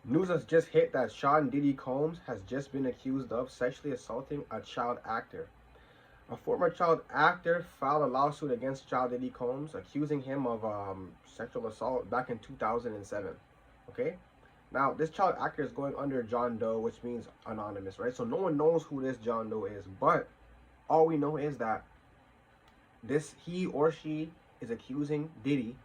News has just hit that Sean Diddy Combs has just been accused of sexually assaulting a child actor. A former child actor filed a lawsuit against child Diddy Combs, accusing him of sexual assault back in 2007. Okay? Now, this child actor is going under John Doe, which means anonymous, right? So no one knows who this John Doe is, but all we know is that he or she is accusing Diddy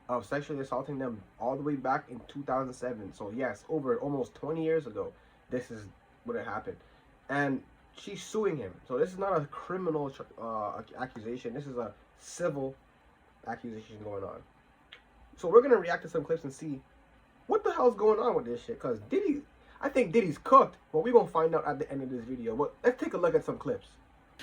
of sexually assaulting them all the way back in 2007. So yes, over almost 20 years ago, this is what happened. And she's suing him. So this is not a criminal accusation. This is a civil accusation going on. So we're going to react to some clips and see what the hell's going on with this shit. Because I think Diddy's cooked. But we're going to find out at the end of this video. But let's take a look at some clips.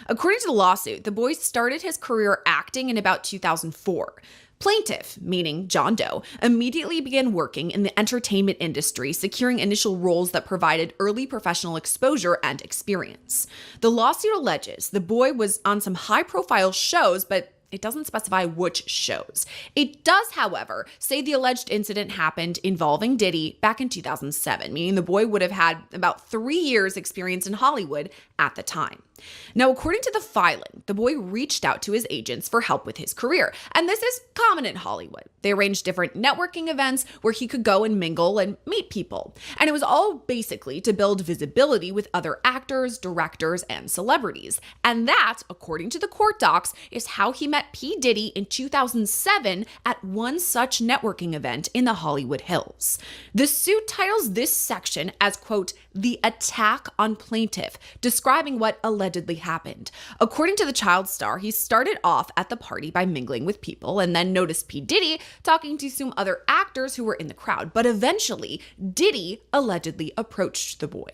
According to the lawsuit, the boy started his career acting in about 2004. Plaintiff, meaning John Doe, immediately began working in the entertainment industry, securing initial roles that provided early professional exposure and experience. The lawsuit alleges the boy was on some high-profile shows, but it doesn't specify which shows. It does, however, say the alleged incident happened involving Diddy back in 2007, meaning the boy would have had about 3 years experience in Hollywood at the time. Now, according to the filing, the boy reached out to his agents for help with his career, and this is common in Hollywood. They arranged different networking events where he could go and mingle and meet people, and it was all basically to build visibility with other actors, directors, and celebrities. And that, according to the court docs, is how he met P. Diddy in 2007 at one such networking event in the Hollywood Hills. The suit titles this section as, quote, "the attack on plaintiff," describing what allegedly happened. According to the child star, he started off at the party by mingling with people and then noticed P. Diddy talking to some other actors who were in the crowd. But eventually, Diddy allegedly approached the boy.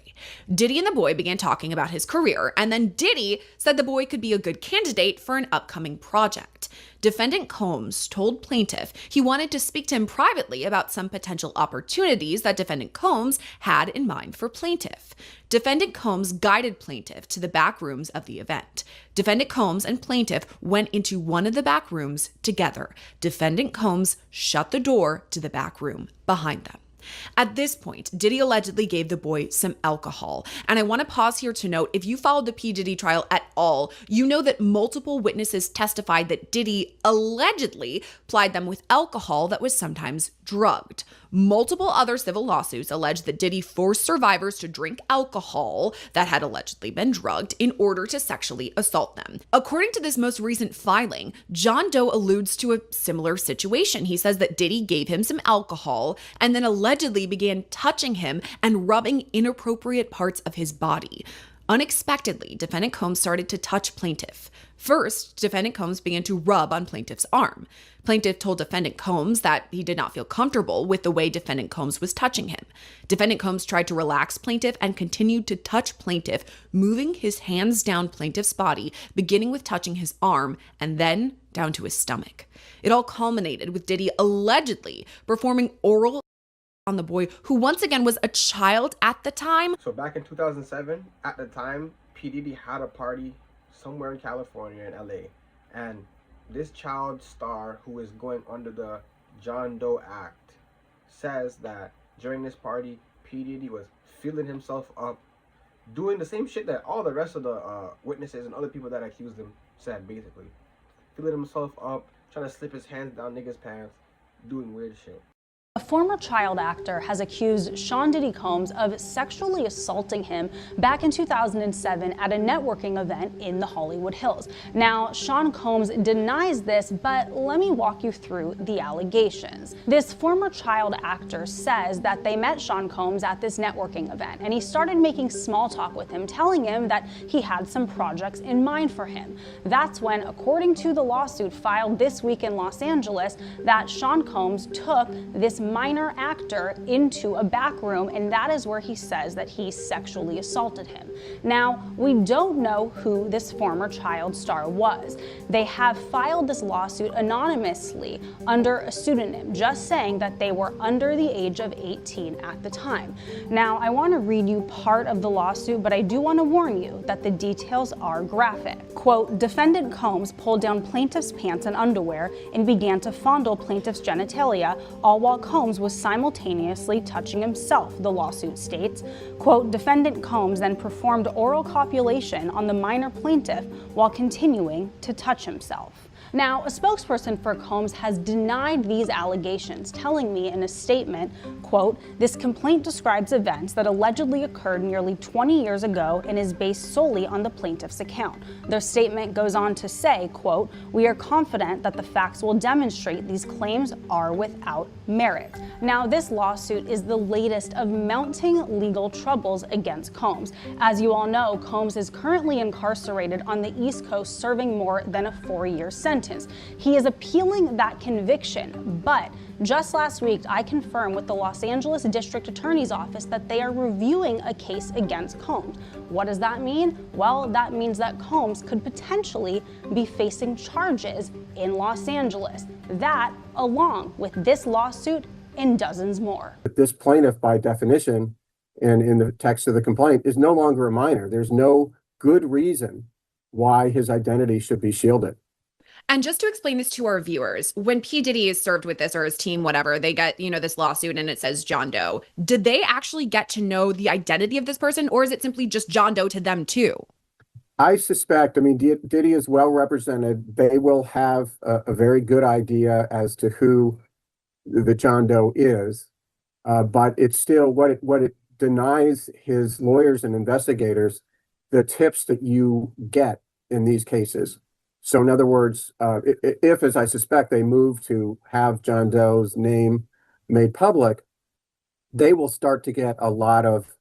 Diddy and the boy began talking about his career, and then Diddy said the boy could be a good candidate for an upcoming project. Defendant Combs told plaintiff he wanted to speak to him privately about some potential opportunities that defendant Combs had in mind for plaintiff. Defendant Combs guided plaintiff to the back rooms of the event. Defendant Combs and plaintiff went into one of the back rooms together. Defendant Combs shut the door to the back room behind them. At this point, Diddy allegedly gave the boy some alcohol. And I want to pause here to note, if you followed the P. Diddy trial at all, you know that multiple witnesses testified that Diddy allegedly plied them with alcohol that was sometimes drugged. Multiple other civil lawsuits allege that Diddy forced survivors to drink alcohol that had allegedly been drugged in order to sexually assault them. According to this most recent filing, John Doe alludes to a similar situation. He says that Diddy gave him some alcohol and then allegedly began touching him and rubbing inappropriate parts of his body. Unexpectedly, defendant Combs started to touch plaintiff. First, defendant Combs began to rub on plaintiff's arm. Plaintiff told defendant Combs that he did not feel comfortable with the way defendant Combs was touching him. Defendant Combs tried to relax plaintiff and continued to touch plaintiff, moving his hands down plaintiff's body, beginning with touching his arm and then down to his stomach. It all culminated with Diddy allegedly performing oral on the boy, who once again was a child at the time. So back in 2007, at the time, P. Diddy had a party somewhere in California, in LA. And this child star, who is going under the John Doe Act, says that during this party, P. Diddy was feeling himself up, doing the same shit that all the rest of the witnesses and other people that accused him said, basically. Feeling himself up, trying to slip his hands down niggas' pants, doing weird shit. A former child actor has accused Sean Diddy Combs of sexually assaulting him back in 2007 at a networking event in the Hollywood Hills. Now, Sean Combs denies this, but let me walk you through the allegations. This former child actor says that they met Sean Combs at this networking event, and he started making small talk with him, telling him that he had some projects in mind for him. That's when, according to the lawsuit filed this week in Los Angeles, that Sean Combs took this minor actor into a back room, and that is where he says that he sexually assaulted him. Now, we don't know who this former child star was. They have filed this lawsuit anonymously under a pseudonym, just saying that they were under the age of 18 at the time. Now, I want to read you part of the lawsuit, but I do want to warn you that the details are graphic. Quote, defendant Combs pulled down plaintiff's pants and underwear and began to fondle plaintiff's genitalia, all while Combs was simultaneously touching himself, the lawsuit states. Quote, defendant Combs then performed oral copulation on the minor plaintiff while continuing to touch himself. Now, a spokesperson for Combs has denied these allegations, telling me in a statement, quote, this complaint describes events that allegedly occurred nearly 20 years ago and is based solely on the plaintiff's account. Their statement goes on to say, quote, we are confident that the facts will demonstrate these claims are without merit. Now, this lawsuit is the latest of mounting legal troubles against Combs. As you all know, Combs is currently incarcerated on the East Coast serving more than a 4-year sentence. He is appealing that conviction, but just last week I confirmed with the Los Angeles District Attorney's Office that they are reviewing a case against Combs. What does that mean? Well, that means that Combs could potentially be facing charges in Los Angeles. That, along with this lawsuit and dozens more. This plaintiff, by definition, and in the text of the complaint, is no longer a minor. There's no good reason why his identity should be shielded. And just to explain this to our viewers, when P. Diddy is served with this, or his team, whatever, they get, this lawsuit and it says John Doe. Did they actually get to know the identity of this person, or is it simply just John Doe to them too? I suspect, Diddy is well represented. They will have a very good idea as to who the John Doe is, but it's still what it denies his lawyers and investigators the tips that you get in these cases. So in other words, if, as I suspect, they move to have John Doe's name made public, they will start to get a lot of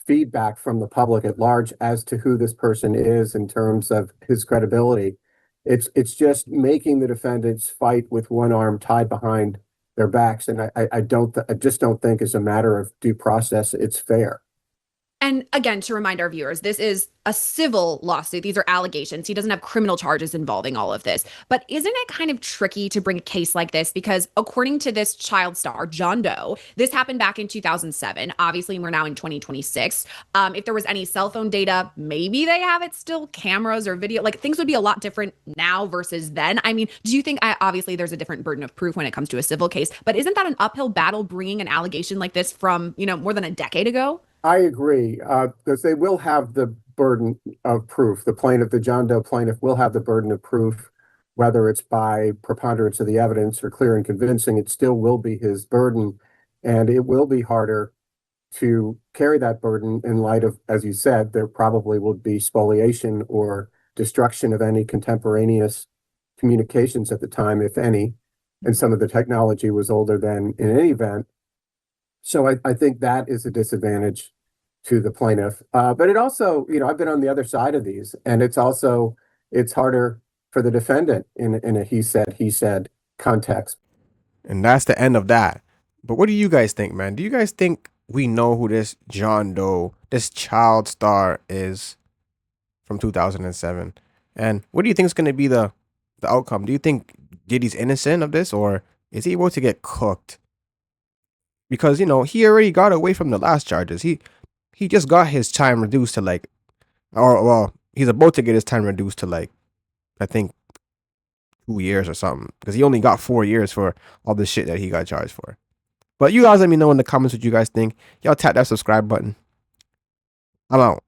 feedback from the public at large as to who this person is in terms of his credibility. It's just making the defendants fight with one arm tied behind their backs, and I just don't think as a matter of due process it's fair. And again, to remind our viewers, this is a civil lawsuit. These are allegations. He doesn't have criminal charges involving all of this. But isn't it kind of tricky to bring a case like this? Because according to this child star, John Doe, this happened back in 2007. Obviously, we're now in 2026. If there was any cell phone data, maybe they have it still, cameras or video, like things would be a lot different now versus then. Do you think, obviously there's a different burden of proof when it comes to a civil case, but isn't that an uphill battle bringing an allegation like this from, more than a decade ago? I agree, because they will have the burden of proof. The John Doe plaintiff will have the burden of proof, whether it's by preponderance of the evidence or clear and convincing, it still will be his burden. And it will be harder to carry that burden in light of, as you said, there probably will be spoliation or destruction of any contemporaneous communications at the time, if any. And some of the technology was older than in any event. So I think that is a disadvantage to the plaintiff. But it also, I've been on the other side of these, and it's harder for the defendant in a he said context. And that's the end of that. But what do you guys think, man? Do you guys think we know who this John Doe, this child star is from 2007? And what do you think is going to be the outcome? Do you think Diddy's innocent of this, or is he able to get cooked? Because, he already got away from the last charges. He just got his time reduced to he's about to get his time reduced to I think 2 years or something. Because he only got 4 years for all the shit that he got charged for. But you guys let me know in the comments what you guys think. Y'all tap that subscribe button. I'm out.